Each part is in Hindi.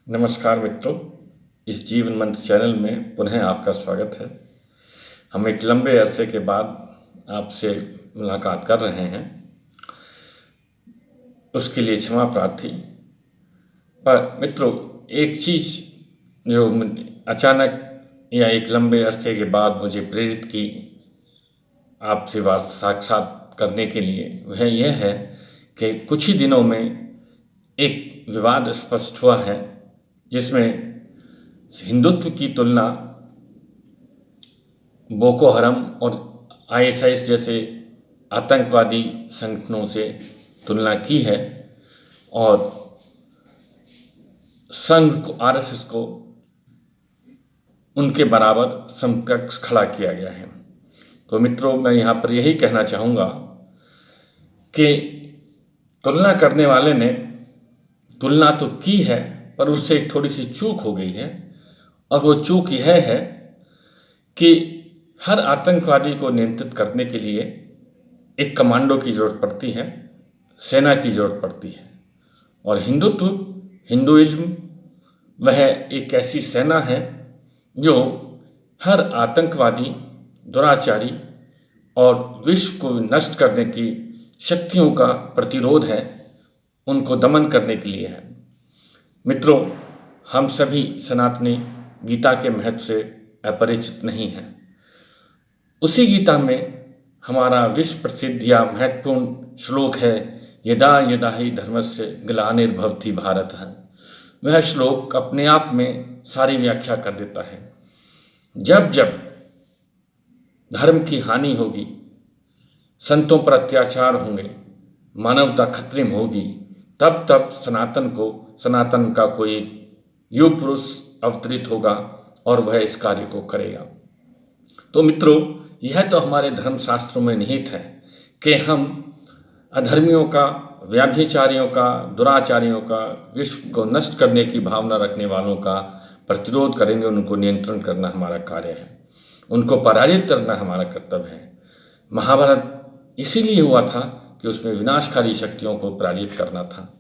नमस्कार मित्रों, इस जीवन मंत्र चैनल में पुनः आपका स्वागत है। हम एक लंबे अरसे के बाद आपसे मुलाकात कर रहे हैं, उसके लिए क्षमा प्रार्थी। पर मित्रों, एक चीज़ जो अचानक या एक लंबे अरसे के बाद मुझे प्रेरित की आपसे साक्षात करने के लिए, वह यह है कि कुछ ही दिनों में एक विवाद स्पष्ट हुआ है जिसमें हिंदुत्व की तुलना बोको हरम और आईएसआईएस जैसे आतंकवादी संगठनों से तुलना की है और संघ को, आरएसएस को उनके बराबर समकक्ष खड़ा किया गया है। तो मित्रों, मैं यहाँ पर यही कहना चाहूँगा कि तुलना करने वाले ने तुलना तो की है, पर उससे एक थोड़ी सी चूक हो गई है। और वो चूक यह है कि हर आतंकवादी को नियंत्रित करने के लिए एक कमांडो की ज़रूरत पड़ती है, सेना की ज़रूरत पड़ती है। और हिंदुइज्म वह एक ऐसी सेना है जो हर आतंकवादी, दुराचारी और विश्व को नष्ट करने की शक्तियों का प्रतिरोध है, उनको दमन करने के लिए है। मित्रों, हम सभी सनातनी गीता के महत्व से अपरिचित नहीं हैं। उसी गीता में हमारा विश्व प्रसिद्ध या महत्वपूर्ण श्लोक है, यदा यदा हि धर्मस्य ग्लानिर्भवति भारत है। वह श्लोक अपने आप में सारी व्याख्या कर देता है। जब जब धर्म की हानि होगी, संतों पर अत्याचार होंगे, मानवता खतरे में होगी, तब तब सनातन का कोई युग पुरुष अवतरित होगा और वह इस कार्य को करेगा। तो मित्रों, यह तो हमारे धर्मशास्त्रों में निहित है कि हम अधर्मियों का, व्याभिचारियों का, दुराचारियों का, विश्व को नष्ट करने की भावना रखने वालों का प्रतिरोध करेंगे। उनको नियंत्रण करना हमारा कार्य है, उनको पराजित करना हमारा कर्तव्य है। महाभारत इसीलिए हुआ था कि उसमें विनाशकारी शक्तियों को पराजित करना था।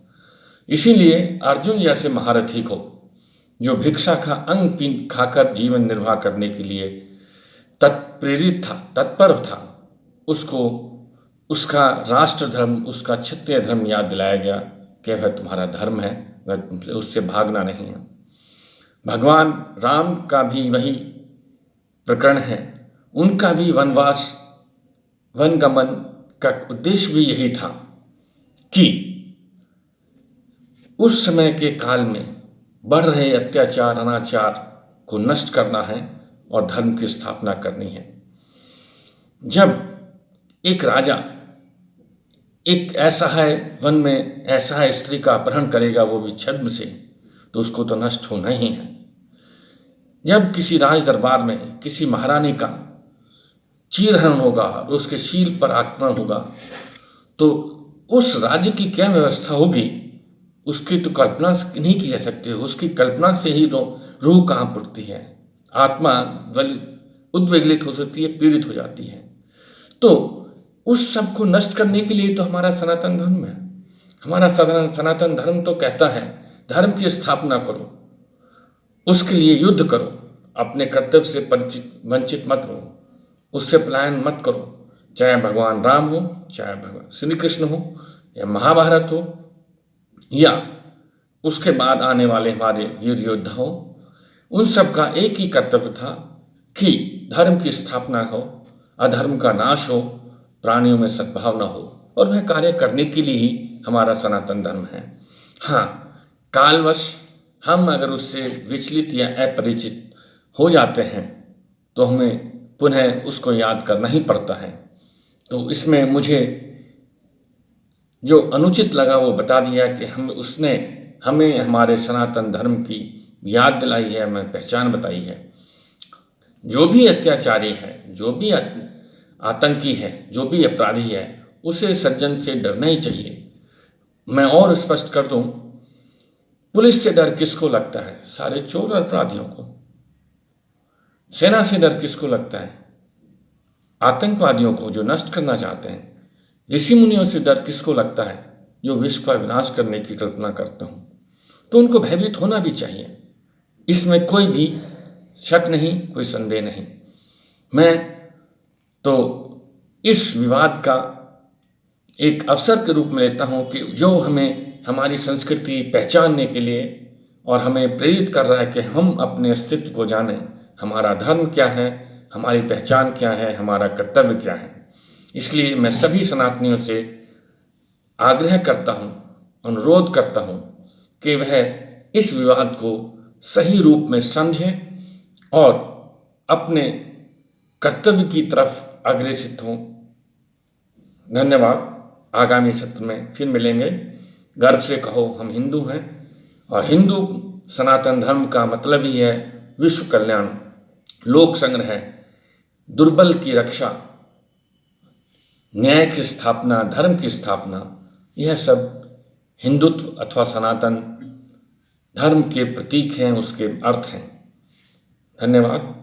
इसीलिए अर्जुन जैसे महारथी को, जो भिक्षा का अंग खाकर जीवन निर्वाह करने के लिए तत्पर था, उसको उसका राष्ट्र धर्म, उसका क्षत्रिय धर्म याद दिलाया गया कि वह तुम्हारा धर्म है, वह उससे भागना नहीं है। भगवान राम का भी वही प्रकरण है। उनका भी वनगमन का उद्देश्य भी यही था कि उस समय के काल में बढ़ रहे अत्याचार, अनाचार को नष्ट करना है और धर्म की स्थापना करनी है। जब एक राजा एक ऐसा है वन में ऐसा है स्त्री का अपहरण करेगा, वो भी छद्म से, तो उसको तो नष्ट होना ही है। जब किसी राज दरबार में किसी महारानी का चीरहरण होगा और उसके शील पर आक्रमण होगा, तो उस राज्य की क्या व्यवस्था होगी, उसकी तो कल्पना नहीं की जा सकती। उसकी कल्पना से ही रूह कांप उठती है, आत्मा उद्वेलित हो सकती है, पीड़ित हो जाती है। तो उस सब को नष्ट करने के लिए तो हमारा सनातन धर्म है। हमारा सनातन धर्म तो कहता है धर्म की स्थापना करो, उसके लिए युद्ध करो, अपने कर्तव्य से वंचित मत रहो, उससे पलायन मत करो। चाहे भगवान राम हो, चाहे भगवान श्री कृष्ण हो, या महाभारत हो, या उसके बाद आने वाले हमारे वीर योद्धा हो, उन सब का एक ही कर्तव्य था कि धर्म की स्थापना हो, अधर्म का नाश हो, प्राणियों में सद्भावना हो। और वह कार्य करने के लिए ही हमारा सनातन धर्म है। हाँ, कालवश हम अगर उससे विचलित या अपरिचित हो जाते हैं तो हमें पुनः उसको याद करना ही पड़ता है। तो इसमें मुझे जो अनुचित लगा वो बता दिया कि उसने हमें हमारे सनातन धर्म की याद दिलाई है, हमें पहचान बताई है। जो भी अत्याचारी है, जो भी आतंकी है, जो भी अपराधी है, उसे सज्जन से डरना ही चाहिए। मैं और स्पष्ट कर दूं, पुलिस से डर किसको लगता है? सारे चोर और अपराधियों को। सेना से डर किसको लगता है? आतंकवादियों को, जो नष्ट करना चाहते हैं। ऋषि मुनियों से डर किसको लगता है? जो विश्व का विनाश करने की कल्पना करते हों। तो उनको भयभीत होना भी चाहिए, इसमें कोई भी शक नहीं, कोई संदेह नहीं। मैं तो इस विवाद का एक अवसर के रूप में लेता हूँ कि जो हमें हमारी संस्कृति पहचानने के लिए और हमें प्रेरित कर रहा है कि हम अपने अस्तित्व को जानें, हमारा धर्म क्या है, हमारी पहचान क्या है, हमारा कर्तव्य क्या है। इसलिए मैं सभी सनातनियों से आग्रह करता हूँ, अनुरोध करता हूँ कि वह इस विवाद को सही रूप में समझें और अपने कर्तव्य की तरफ अग्रसित हों। धन्यवाद। आगामी सत्र में फिर मिलेंगे। गर्व से कहो हम हिंदू हैं, और हिंदू सनातन धर्म का मतलब ही है विश्व कल्याण, लोक संग्रह, दुर्बल की रक्षा, न्याय की स्थापना, धर्म की स्थापना। यह सब हिंदुत्व अथवा सनातन धर्म के प्रतीक हैं, उसके अर्थ हैं। धन्यवाद।